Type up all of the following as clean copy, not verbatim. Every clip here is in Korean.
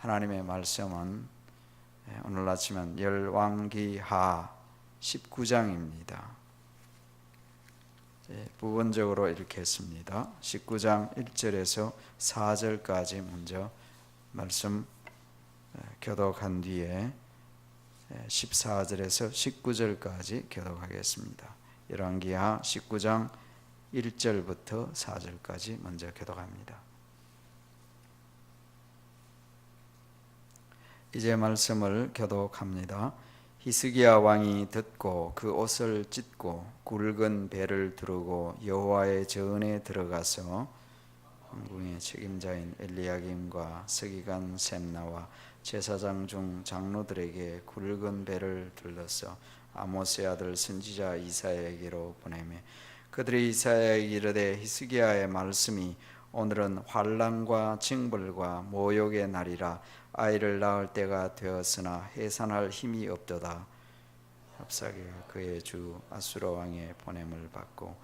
하나님의 말씀은 오늘 아침은 열왕기하 19장입니다. 부분적으로 이렇게 했습니다. 19장 1절에서 4절까지 먼저 말씀 교독한 뒤에 14절에서 19절까지 교독하겠습니다. 열왕기하 19장 1절부터 4절까지 먼저 교독합니다. 이제 말씀을 교독합니다. 히스기야 왕이 듣고 그 옷을 찢고 굵은 배를 두르고 여호와의 전에 들어가서 왕궁의 책임자인 엘리야김과 서기관 셈나와 제사장 중 장로들에게 굵은 배를 둘러서 아모스의 아들 선지자 이사야에게로 보내매 그들이 이사야에게 이르되 히스기야의 말씀이 오늘은 환난과 징벌과 모욕의 날이라 아이를 낳을 때가 되었으나 해산할 힘이 없도다. 랍사게 그의 주 아수르 왕의 보냄을 받고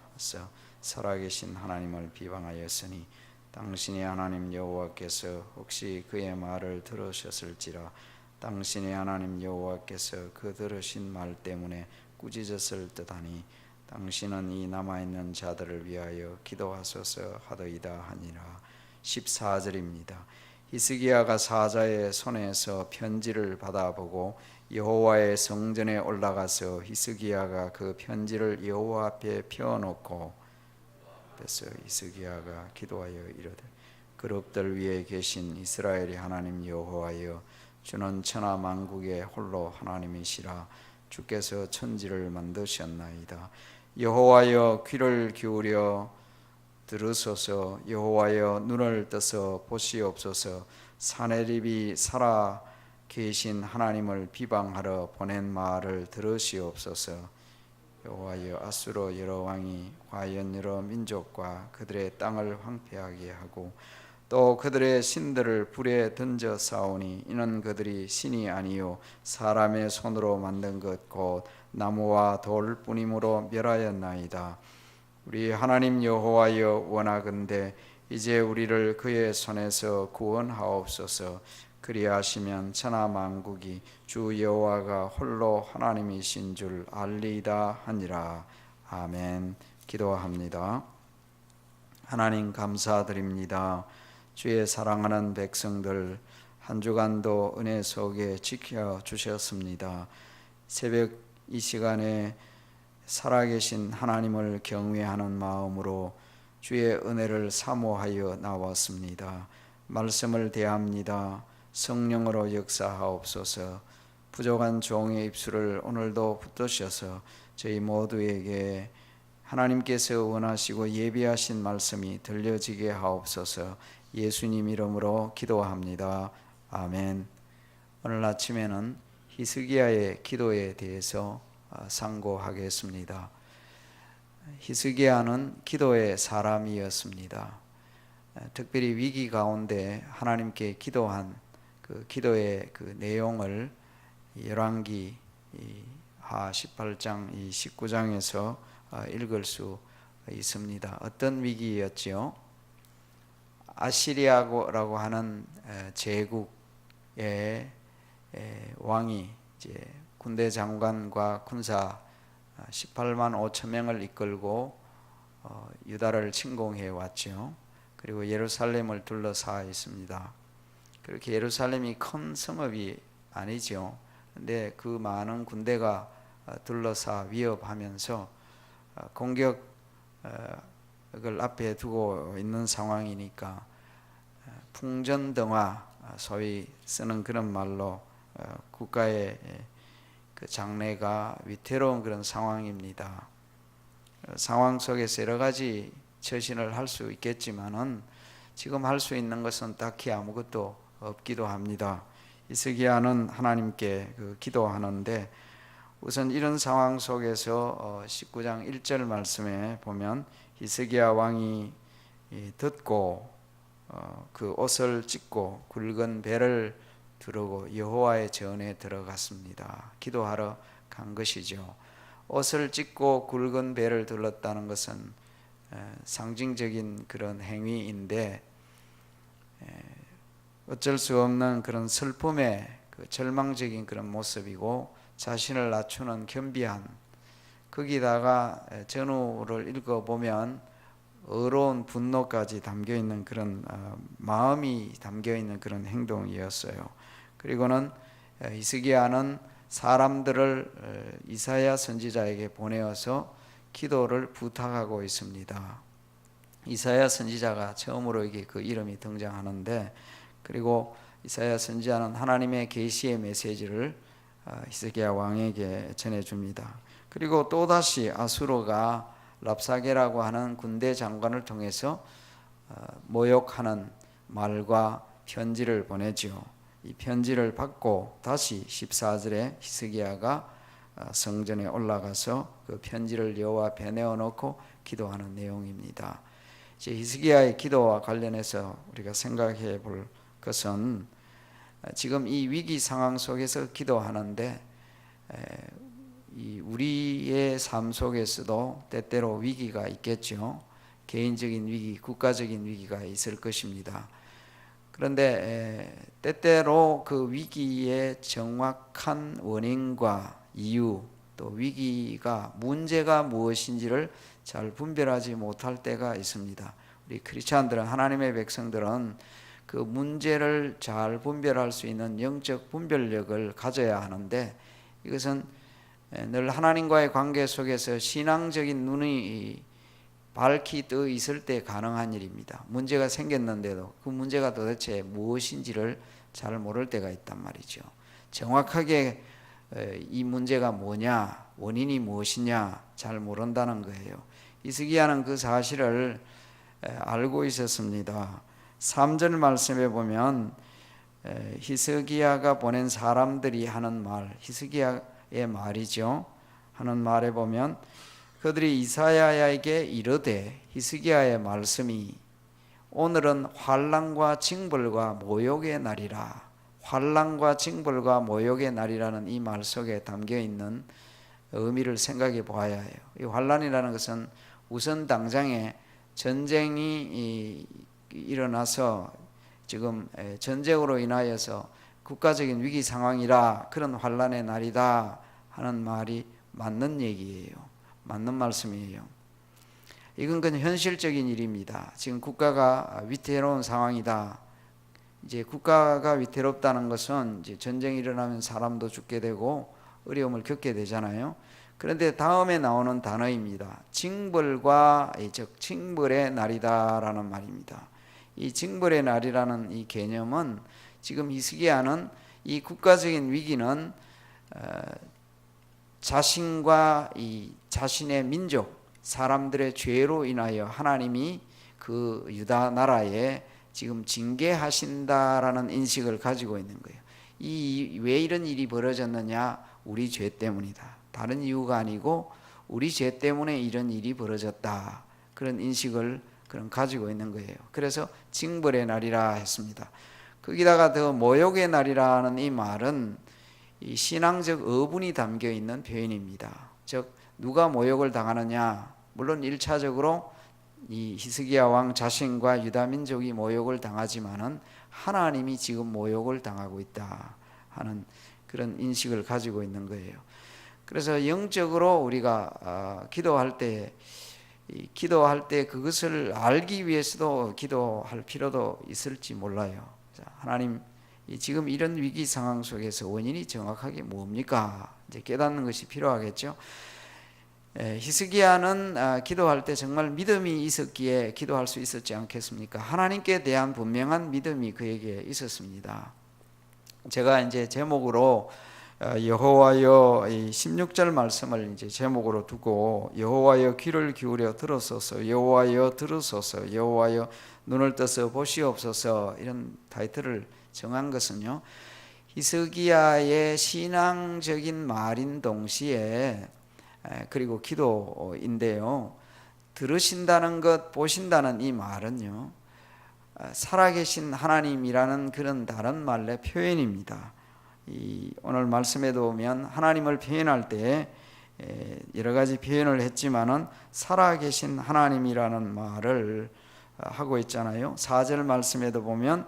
살아계신 하나님을 비방하였으니 당신의 하나님 여호와께서 혹시 그의 말을 들으셨을지라. 당신의 하나님 여호와께서 그 들으신 말 때문에 꾸짖었을 듯하니 당신은 이 남아있는 자들을 위하여 기도하소서 하더이다 하니라. 14절입니다. 히스기야가 사자의 손에서 편지를 받아보고 여호와의 성전에 올라가서 히스기야가 그 편지를 여호와 앞에 펴놓고 그래서 히스기야가 기도하여 이르되 그룹들 위에 계신 이스라엘의 하나님 여호와여 주는 천하 만국의 홀로 하나님이시라. 주께서 천지를 만드셨나이다. 여호와여 귀를 기울여 들으소서. 여호와여 눈을 떠서 보시옵소서. 사내립이 살아 계신 하나님을 비방하러 보낸 말을 들으시옵소서. 여호와여 아수르 여러 왕이 과연 여러 민족과 그들의 땅을 황폐하게 하고 또 그들의 신들을 불에 던져 싸우니 이는 그들이 신이 아니요 사람의 손으로 만든 것 곧 나무와 돌뿐이므로 멸하였나이다. 우리 하나님 여호와여 원하건대 이제 우리를 그의 손에서 구원하옵소서. 그리하시면 천하 만국이 주 여호와가 홀로 하나님이신 줄 알리이다 하니라. 아멘. 기도합니다. 하나님 감사드립니다. 주의 사랑하는 백성들 한 주간도 은혜 속에 지켜주셨습니다. 새벽 이 시간에 살아계신 하나님을 경외하는 마음으로 주의 은혜를 사모하여 나왔습니다. 말씀을 대합니다. 성령으로 역사하옵소서. 부족한 종의 입술을 오늘도 붙드셔서 저희 모두에게 하나님께서 원하시고 예비하신 말씀이 들려지게 하옵소서. 예수님 이름으로 기도합니다. 아멘. 오늘 아침에는 히스기야의 기도에 대해서 상고하겠습니다. 히스기야는 기도의 사람이었습니다. 특별히 위기 가운데 하나님께 기도한 그 기도의 그 내용을 열왕기하 18장 19장에서 읽을 수 있습니다. 어떤 위기였지요? 아시리아라고 하는 제국의 왕이 이제 군대 장관과 군사 18만 5천 명을 이끌고 유다를 침공해 왔죠. 그리고 예루살렘을 둘러싸 있습니다. 그렇게 예루살렘이 큰 성읍이 아니죠. 근데 그 많은 군대가 둘러싸 위협하면서 공격을 앞에 두고 있는 상황이니까 풍전등화 소위 쓰는 그런 말로 국가의 그 장래가 위태로운 그런 상황입니다. 상황 속에서 여러 가지 처신을 할 수 있겠지만은 지금 할 수 있는 것은 딱히 아무것도 없기도 합니다. 히스기야는 하나님께 기도하는데 우선 이런 상황 속에서 19장 1절 말씀에 보면 히스기야 왕이 듣고 그 옷을 찢고 굵은 배를 두르고 여호와의 전에 들어갔습니다. 기도하러 간 것이죠. 옷을 찢고 굵은 배를 둘렀다는 것은 상징적인 그런 행위인데 어쩔 수 없는 그런 슬픔의 그 절망적인 그런 모습이고 자신을 낮추는 겸비한, 거기다가 전후를 읽어보면 어려운 분노까지 담겨있는 그런 마음이 담겨있는 그런 행동이었어요. 그리고는 히스기야는 사람들을 이사야 선지자에게 보내어서 기도를 부탁하고 있습니다. 이사야 선지자가 처음으로 이게 그 이름이 등장하는데, 그리고 이사야 선지자는 하나님의 계시의 메시지를 히스기야 왕에게 전해줍니다. 그리고 또다시 아수르가 랍사게라고 하는 군대 장관을 통해서 모욕하는 말과 편지를 보내죠. 이 편지를 받고 다시 14절에 히스기야가 성전에 올라가서 그 편지를 여호와 앞에 내어놓고 기도하는 내용입니다. 이제 히스기야의 기도와 관련해서 우리가 생각해 볼 것은, 지금 이 위기 상황 속에서 기도하는데 우리의 삶 속에서도 때때로 위기가 있겠죠. 개인적인 위기, 국가적인 위기가 있을 것입니다. 그런데 때때로 그 위기의 정확한 원인과 이유, 또 위기가 문제가 무엇인지를 잘 분별하지 못할 때가 있습니다. 우리 크리스찬들은, 하나님의 백성들은 그 문제를 잘 분별할 수 있는 영적 분별력을 가져야 하는데, 이것은 늘 하나님과의 관계 속에서 신앙적인 눈이 밝히 떠 있을 때 가능한 일입니다. 문제가 생겼는데도 그 문제가 도대체 무엇인지를 잘 모를 때가 있단 말이죠. 정확하게 이 문제가 뭐냐, 원인이 무엇이냐 잘 모른다는 거예요. 히스기야는 그 사실을 알고 있었습니다. 3절 말씀에 보면 히스기야가 보낸 사람들이 하는 말, 히스기야의 말이죠. 하는 말에 보면 그들이 이사야에게 이르되, 히스기야의 말씀이 오늘은 환난과 징벌과 모욕의 날이라. 환난과 징벌과 모욕의 날이라는 이 말 속에 담겨 있는 의미를 생각해 보아야 해요. 이 환난이라는 것은 우선 당장에 전쟁이 일어나서 지금 전쟁으로 인하여서 국가적인 위기 상황이라 그런 환난의 날이다 하는 말이 맞는 얘기예요. 맞는 말씀이에요. 이건 그냥 현실적인 일입니다. 지금 국가가 위태로운 상황이다. 이제 국가가 위태롭다는 것은 이제 전쟁이 일어나면 사람도 죽게 되고 어려움을 겪게 되잖아요. 그런데 다음에 나오는 단어입니다. 징벌과, 즉 징벌의 날이다라는 말입니다. 이 징벌의 날이라는 이 개념은, 지금 히스기야는 이 국가적인 위기는 자신과 이 자신의 민족, 사람들의 죄로 인하여 하나님이 그 유다 나라에 지금 징계하신다라는 인식을 가지고 있는 거예요. 왜 이런 일이 벌어졌느냐? 우리 죄 때문이다. 다른 이유가 아니고 우리 죄 때문에 이런 일이 벌어졌다. 그런 인식을 가지고 있는 거예요. 그래서 징벌의 날이라 했습니다. 거기다가 더 모욕의 날이라는 이 말은 이 신앙적 어분이 담겨 있는 표현입니다. 즉 누가 모욕을 당하느냐? 물론 1차적으로 이 히스기야 왕 자신과 유다 민족이 모욕을 당하지만은 하나님이 지금 모욕을 당하고 있다 하는 그런 인식을 가지고 있는 거예요. 그래서 영적으로 우리가 기도할 때 그것을 알기 위해서도 기도할 필요도 있을지 몰라요. 하나님, 지금 이런 위기 상황 속에서 원인이 정확하게 뭡니까? 이제 깨닫는 것이 필요하겠죠. 히스기야는 기도할 때 정말 믿음이 있었기에 기도할 수 있었지 않겠습니까? 하나님께 대한 분명한 믿음이 그에게 있었습니다. 제가 이제 제목으로 여호와여, 16절 말씀을 이제 제목으로 두고, 여호와여 귀를 기울여 들으소서, 여호와여 들으소서, 여호와여 눈을 떠서 보시옵소서, 이런 타이틀을 정한 것은요, 히스기야의 신앙적인 말인 동시에 그리고 기도인데요, 들으신다는 것, 보신다는 이 말은요, 살아계신 하나님이라는 그런 다른 말의 표현입니다. 오늘 말씀에도 보면 하나님을 표현할 때 여러 가지 표현을 했지만은 살아계신 하나님이라는 말을 하고 있잖아요. 4절 말씀에도 보면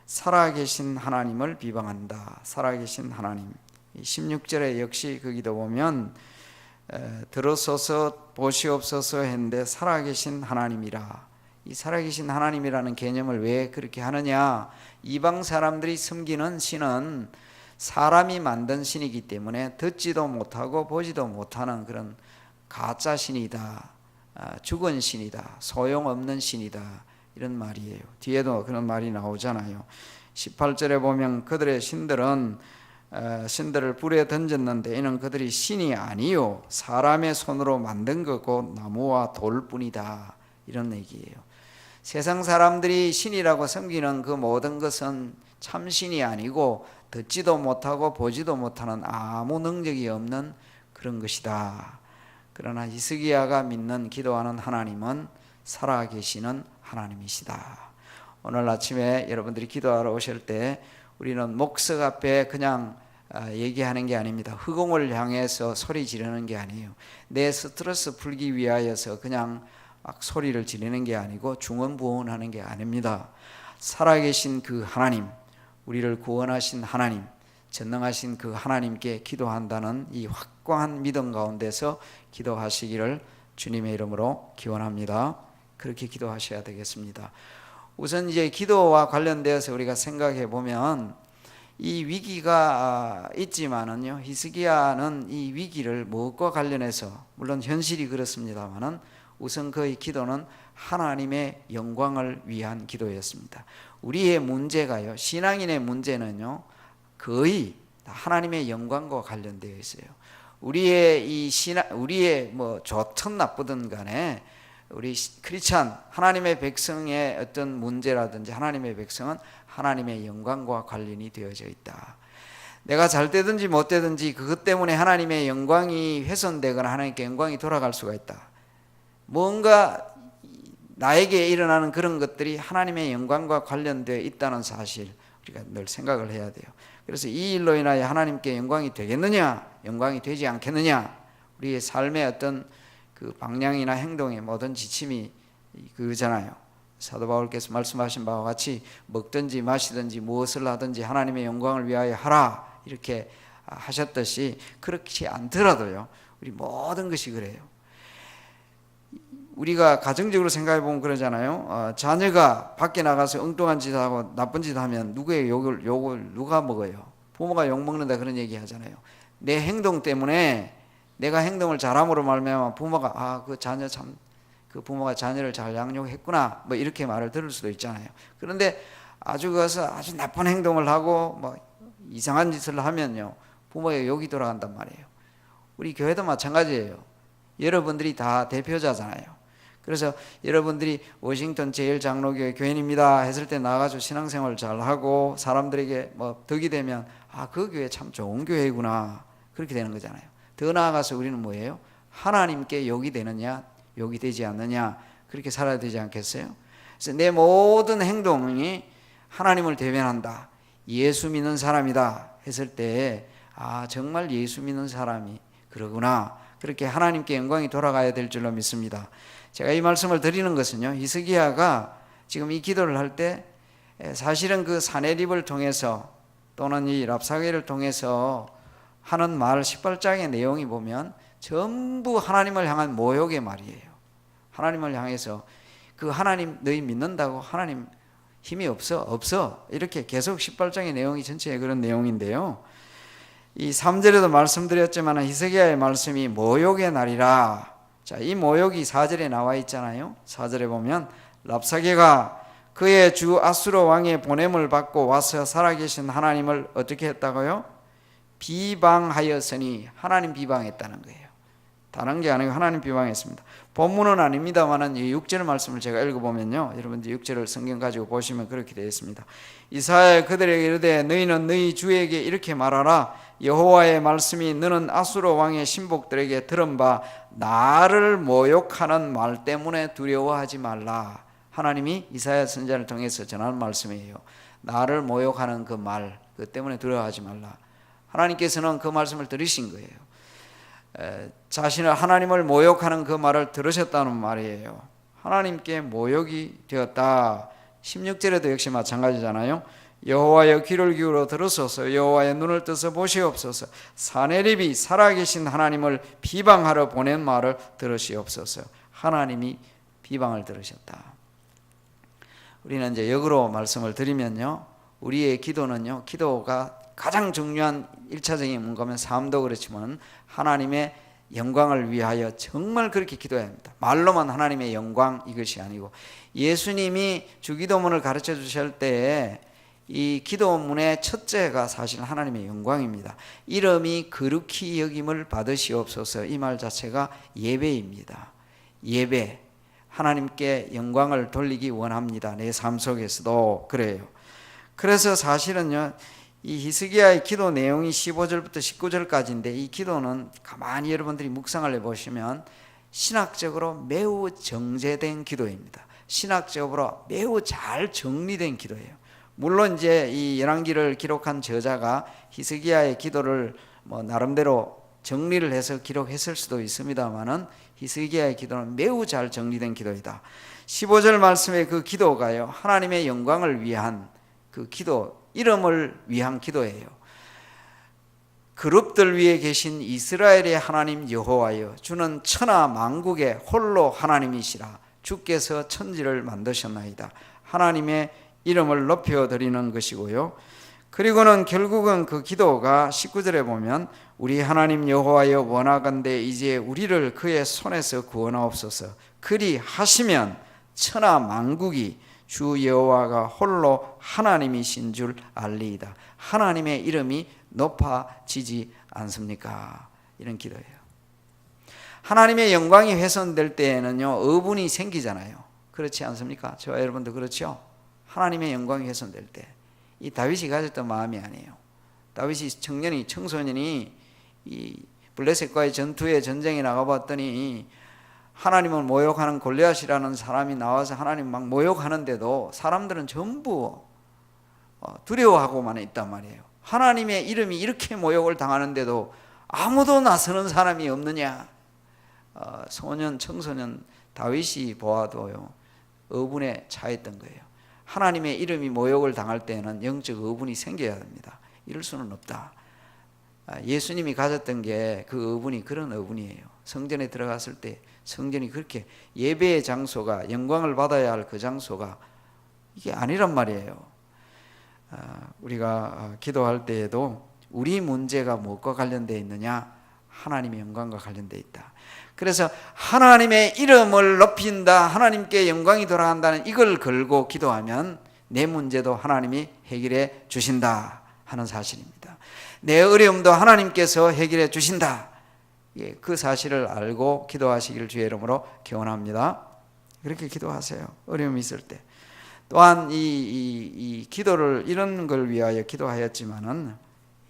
살아계신 하나님을 비방한다. 살아계신 하나님. 16절에 역시 그 기도 보면 들어서서 보시옵소서 했는데 살아계신 하나님이라. 이 살아계신 하나님이라는 개념을 왜 그렇게 하느냐? 이방 사람들이 섬기는 신은 사람이 만든 신이기 때문에 듣지도 못하고 보지도 못하는 그런 가짜 신이다, 죽은 신이다, 소용없는 신이다, 이런 말이에요. 뒤에도 그런 말이 나오잖아요. 18절에 보면 그들의 신들을 불에 던졌는데 이는 그들이 신이 아니요 사람의 손으로 만든 거고 나무와 돌뿐이다, 이런 얘기예요. 세상 사람들이 신이라고 섬기는 그 모든 것은 참 신이 아니고 듣지도 못하고 보지도 못하는 아무 능력이 없는 그런 것이다. 그러나 히스기야가 믿는 기도하는 하나님은 살아계시는 하나님이시다. 오늘 아침에 여러분들이 기도하러 오실 때 우리는 목석 앞에 그냥 얘기하는 게 아닙니다. 흑공을 향해서 소리 지르는 게 아니에요. 내 스트레스 풀기 위하여서 그냥 막 소리를 지르는 게 아니고 중언부언하는 게 아닙니다. 살아계신 그 하나님, 우리를 구원하신 하나님, 전능하신 그 하나님께 기도한다는 이 확고한 믿음 가운데서 기도하시기를 주님의 이름으로 기원합니다. 그렇게 기도하셔야 되겠습니다. 우선 이제 기도와 관련되어서 우리가 생각해 보면 이 위기가 있지만은요, 히스기야는 이 위기를 무엇과 관련해서, 물론 현실이 그렇습니다만은 우선 그의 기도는 하나님의 영광을 위한 기도였습니다. 우리의 문제가요, 신앙인의 문제는요, 거의 하나님의 영광과 관련되어 있어요. 우리의 뭐 좋든 나쁘든 간에 우리 크리스찬 하나님의 백성의 어떤 문제라든지 하나님의 백성은 하나님의 영광과 관련이 되어져 있다. 내가 잘 되든지 못 되든지 그것 때문에 하나님의 영광이 훼손되거나 하나님께 영광이 돌아갈 수가 있다. 뭔가 나에게 일어나는 그런 것들이 하나님의 영광과 관련되어 있다는 사실 우리가 늘 생각을 해야 돼요. 그래서 이 일로 인하여 하나님께 영광이 되겠느냐, 영광이 되지 않겠느냐, 우리의 삶의 어떤 그 방향이나 행동의 모든 지침이 그거잖아요. 사도 바울께서 말씀하신 바와 같이 먹든지 마시든지 무엇을 하든지 하나님의 영광을 위하여 하라, 이렇게 하셨듯이 그렇지 않더라도요, 우리 모든 것이 그래요. 우리가 가정적으로 생각해 보면 그러잖아요. 자녀가 밖에 나가서 엉뚱한 짓 하고 나쁜 짓 하면 누구의 욕을 누가 먹어요? 부모가 욕 먹는다, 그런 얘기 하잖아요. 내 행동 때문에, 내가 행동을 잘함으로 말미암아 부모가 그 자녀 참, 그 부모가 자녀를 잘 양육했구나, 뭐 이렇게 말을 들을 수도 있잖아요. 그런데 아주 나쁜 행동을 하고 뭐 이상한 짓을 하면요, 부모의 욕이 돌아간단 말이에요. 우리 교회도 마찬가지예요. 여러분들이 다 대표자잖아요. 그래서 여러분들이 워싱턴 제일장로교회 교인입니다 했을 때 나가서 신앙생활 잘하고 사람들에게 뭐 덕이 되면 그 교회 참 좋은 교회구나, 그렇게 되는 거잖아요. 더 나아가서 우리는 뭐예요? 하나님께 욕이 되느냐 욕이 되지 않느냐, 그렇게 살아야 되지 않겠어요? 그래서 내 모든 행동이 하나님을 대변한다, 예수 믿는 사람이다 했을 때 정말 예수 믿는 사람이 그러구나, 그렇게 하나님께 영광이 돌아가야 될 줄로 믿습니다. 제가 이 말씀을 드리는 것은요, 히스기야가 지금 이 기도를 할 때 사실은 그 사네립을 통해서 또는 이 랍사게를 통해서 하는 말 18장의 내용이 보면 전부 하나님을 향한 모욕의 말이에요. 하나님을 향해서 그 하나님 너희 믿는다고 하나님 힘이 없어 이렇게 계속 18장의 내용이 전체에 그런 내용인데요, 이 3절에도 말씀드렸지만 히스기야의 말씀이 모욕의 날이라. 자, 이 모욕이 4절에 나와 있잖아요. 4절에 보면 랍사게가 그의 주 아수르 왕의 보냄을 받고 와서 살아계신 하나님을 어떻게 했다고요? 비방하였으니, 하나님 비방했다는 거예요. 다른 게 아니고 하나님 비방했습니다. 본문은 아닙니다만은 이 6절 말씀을 제가 읽어보면요, 여러분들 6절을 성경 가지고 보시면 그렇게 되어 있습니다. 이사야 그들에게 이르되 너희는 너희 주에게 이렇게 말하라. 여호와의 말씀이 너는 아수르 왕의 신복들에게 들은 바 나를 모욕하는 말 때문에 두려워하지 말라. 하나님이 이사야 선지자를 통해서 전하는 말씀이에요. 나를 모욕하는 그 말, 그 때문에 두려워하지 말라. 하나님께서는 그 말씀을 들으신 거예요. 자신을, 하나님을 모욕하는 그 말을 들으셨다는 말이에요. 하나님께 모욕이 되었다. 16절에도 역시 마찬가지잖아요. 여호와여 귀를 기울여 들으소서. 여호와의 눈을 떠서 보시옵소서. 사내립이 살아계신 하나님을 비방하러 보낸 말을 들으시옵소서. 하나님이 비방을 들으셨다. 우리는 이제 역으로 말씀을 드리면요, 우리의 기도는요, 기도가 가장 중요한 1차적인 뭔가면 삶도 그렇지만 하나님의 영광을 위하여 정말 그렇게 기도해야 합니다. 말로만 하나님의 영광 이것이 아니고, 예수님이 주기도문을 가르쳐 주실 때에 이 기도문의 첫째가 사실 하나님의 영광입니다. 이름이 거룩히 여김을 받으시옵소서. 이 말 자체가 예배입니다. 예배, 하나님께 영광을 돌리기 원합니다. 내 삶 속에서도 그래요. 그래서 사실은요, 이 히스기야의 기도 내용이 15절부터 19절까지인데, 이 기도는 가만히 여러분들이 묵상을 해보시면 신학적으로 매우 정제된 기도입니다. 신학적으로 매우 잘 정리된 기도예요. 물론 이제 이 열왕기를 기록한 저자가 히스기야의 기도를 뭐 나름대로 정리를 해서 기록했을 수도 있습니다만은, 히스기야의 기도는 매우 잘 정리된 기도이다. 15절 말씀의 그 기도가요, 하나님의 영광을 위한 그 기도, 이름을 위한 기도예요. 그룹들 위에 계신 이스라엘의 하나님 여호와여, 주는 천하 만국의 홀로 하나님이시라. 주께서 천지를 만드셨나이다. 하나님의 이름을 높여드리는 것이고요. 그리고는 결국은 그 기도가 19절에 보면, 우리 하나님 여호와여 원하건대 이제 우리를 그의 손에서 구원하옵소서. 그리 하시면 천하 만국이 주 여호와가 홀로 하나님이신 줄 알리이다. 하나님의 이름이 높아지지 않습니까? 이런 기도예요. 하나님의 영광이 훼손될 때에는요, 의분이 생기잖아요. 그렇지 않습니까? 저와 여러분도 그렇죠? 하나님의 영광이 훼손될 때, 이 다윗이 가졌던 마음이 아니에요. 다윗이 청소년이 이 블레셋과의 전쟁에 나가봤더니 하나님을 모욕하는 골리앗이라는 사람이 나와서 하나님 막 모욕하는데도 사람들은 전부 두려워하고만 있단 말이에요. 하나님의 이름이 이렇게 모욕을 당하는데도 아무도 나서는 사람이 없느냐. 청소년 다윗이 보아도요, 의분에 차있던 거예요. 하나님의 이름이 모욕을 당할 때는 영적 의분이 생겨야 됩니다. 이럴 수는 없다. 예수님이 가졌던 게 그 의분이 그런 의분이에요. 성전에 들어갔을 때 성전이 그렇게 예배의 장소가, 영광을 받아야 할 그 장소가 이게 아니란 말이에요. 우리가 기도할 때에도 우리 문제가 무엇과 관련되어 있느냐? 하나님의 영광과 관련되어 있다. 그래서 하나님의 이름을 높인다, 하나님께 영광이 돌아간다는 이걸 걸고 기도하면 내 문제도 하나님이 해결해 주신다 하는 사실입니다. 내 어려움도 하나님께서 해결해 주신다, 그 사실을 알고 기도하시기를 주의 이름으로 기원합니다. 그렇게 기도하세요. 어려움이 있을 때. 또한 이 기도를 이런 걸 위하여 기도하였지만은,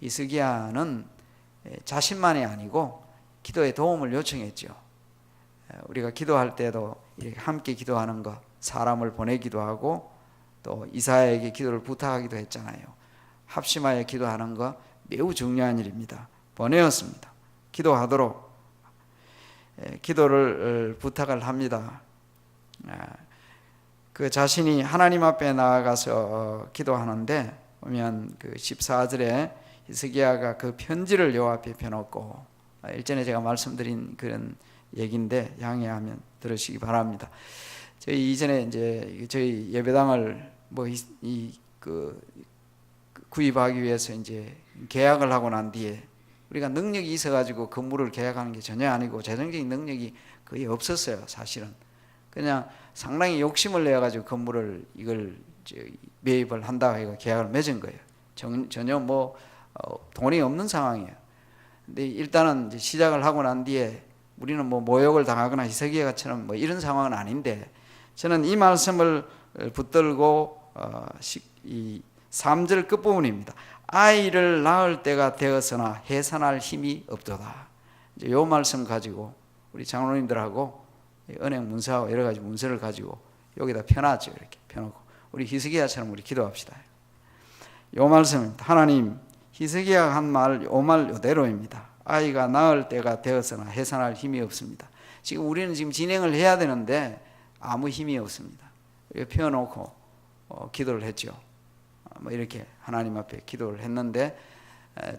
히스기야는 자신만이 아니고 기도에 도움을 요청했죠. 우리가 기도할 때도 이렇게 함께 기도하는 것, 사람을 보내기도 하고 또 이사야에게 기도를 부탁하기도 했잖아요. 합심하여 기도하는 것 매우 중요한 일입니다. 보내었습니다. 기도하도록 기도를 부탁을 합니다. 그 자신이 하나님 앞에 나아가서 기도하는데 보면 그 14절에 히스기야가 그 편지를 여호와 앞에 펴놓고, 일전에 제가 말씀드린 그런 얘기인데 양해하면 들으시기 바랍니다. 저희 이전에 이제 저희 예배당을 구입하기 위해서 이제 계약을 하고 난 뒤에 우리가 능력이 있어가지고 건물을 계약하는 게 전혀 아니고 재정적인 능력이 거의 없었어요. 사실은 그냥 상당히 욕심을 내가지고 건물을 이걸 매입을 한다 해서 계약을 맺은 거예요. 전혀 돈이 없는 상황이에요. 근데 일단은 이제 시작을 하고 난 뒤에 우리는 모욕을 당하거나 히스기야처럼 이런 상황은 아닌데, 저는 이 말씀을 붙들고 이 3절 끝부분입니다. 아이를 낳을 때가 되었으나 해산할 힘이 없도다. 이제 이 말씀 가지고 우리 장로님들하고 은행 문서하고 여러 가지 문서를 가지고 여기다 펴놨죠. 이렇게 펴놓고 우리 히스기야처럼 우리 기도합시다. 이 말씀입니다. 하나님, 히스기야가 한 말, 이 말 이대로입니다. 아이가 낳을 때가 되었으나 해산할 힘이 없습니다. 지금 우리는 지금 진행을 해야 되는데 아무 힘이 없습니다. 펴놓고 기도를 했죠. 뭐 이렇게 하나님 앞에 기도를 했는데,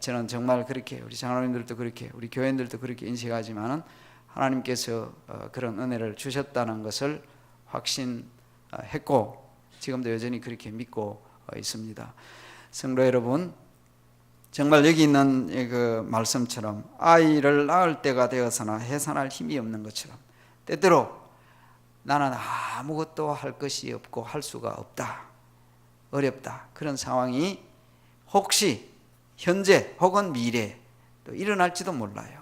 저는 정말 그렇게, 우리 장로님들도 그렇게, 우리 교인들도 그렇게 인식하지만은 하나님께서 그런 은혜를 주셨다는 것을 확신했고 지금도 여전히 그렇게 믿고 있습니다. 성도 여러분, 정말 여기 있는 그 말씀처럼 아이를 낳을 때가 되어서나 해산할 힘이 없는 것처럼 때때로 나는 아무것도 할 것이 없고 할 수가 없다, 어렵다, 그런 상황이 혹시 현재 혹은 미래에 또 일어날지도 몰라요.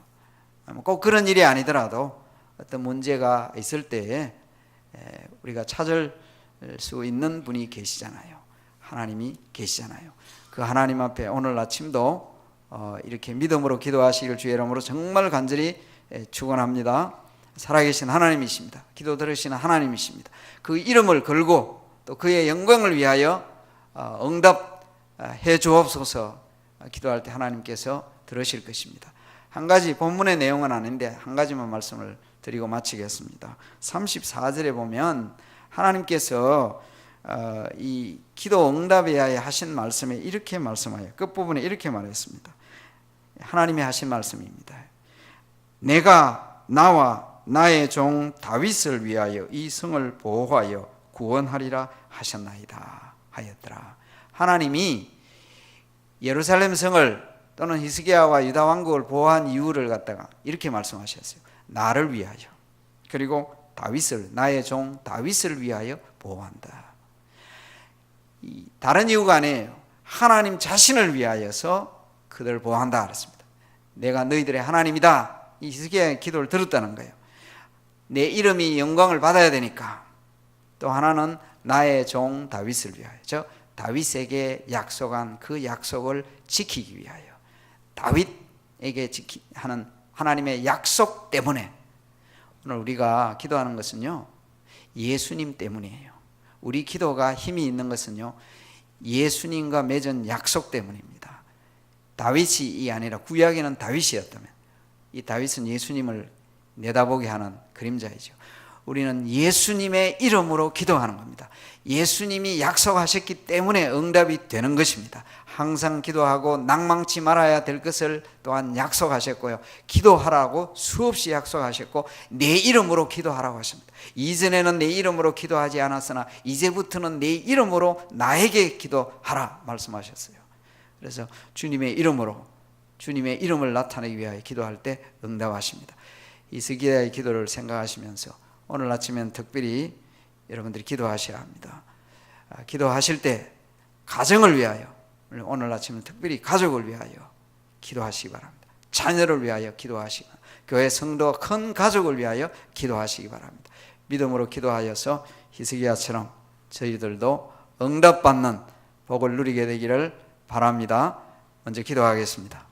꼭 그런 일이 아니더라도 어떤 문제가 있을 때에 우리가 찾을 수 있는 분이 계시잖아요. 하나님이 계시잖아요. 그 하나님 앞에 오늘 아침도 이렇게 믿음으로 기도하시기를 주의 이름으로 정말 간절히 축원합니다. 살아계신 하나님이십니다. 기도 들으시는 하나님이십니다. 그 이름을 걸고 또 그의 영광을 위하여 응답해 주옵소서. 기도할 때 하나님께서 들으실 것입니다. 한 가지, 본문의 내용은 아닌데 한 가지만 말씀을 드리고 마치겠습니다. 34절에 보면 하나님께서 이 기도 응답에 의하여 하신 말씀에 이렇게 말씀하여 끝부분에 이렇게 말했습니다. 하나님이 하신 말씀입니다. 내가 나와 나의 종 다윗을 위하여 이 성을 보호하여 구원하리라 하셨나이다 하였더라. 하나님이 예루살렘 성을 또는 히스기야와 유다 왕국을 보호한 이유를 갖다가 이렇게 말씀하셨어요. 나를 위하여, 그리고 다윗을, 나의 종 다윗을 위하여 보호한다. 다른 이유가 아니에요. 하나님 자신을 위하여서 그들을 보호한다 그랬습니다. 내가 너희들의 하나님이다, 이 히스기야의 기도를 들었다는 거예요. 내 이름이 영광을 받아야 되니까. 또 하나는 나의 종 다윗을 위하여, 즉 다윗에게 약속한 그 약속을 지키기 위하여, 다윗에게 하는 하나님의 약속 때문에. 오늘 우리가 기도하는 것은요, 예수님 때문이에요. 우리 기도가 힘이 있는 것은요, 예수님과 맺은 약속 때문입니다. 다윗이 아니라 구약에는 다윗이었다면 이 다윗은 예수님을 내다보게 하는 그림자이죠. 우리는 예수님의 이름으로 기도하는 겁니다. 예수님이 약속하셨기 때문에 응답이 되는 것입니다. 항상 기도하고 낭망치 말아야 될 것을 또한 약속하셨고요, 기도하라고 수없이 약속하셨고 내 이름으로 기도하라고 하십니다. 이전에는 내 이름으로 기도하지 않았으나 이제부터는 내 이름으로 나에게 기도하라 말씀하셨어요. 그래서 주님의 이름으로, 주님의 이름을 나타내기 위하여 기도할 때 응답하십니다. 히스기야의 기도를 생각하시면서 오늘 아침엔 특별히 여러분들이 기도하셔야 합니다. 기도하실 때 가정을 위하여, 오늘 아침은 특별히 가족을 위하여 기도하시기 바랍니다. 자녀를 위하여 기도하시기 바랍니다. 교회 성도 큰 가족을 위하여 기도하시기 바랍니다. 믿음으로 기도하여서 히스기야처럼 저희들도 응답받는 복을 누리게 되기를 바랍니다. 먼저 기도하겠습니다.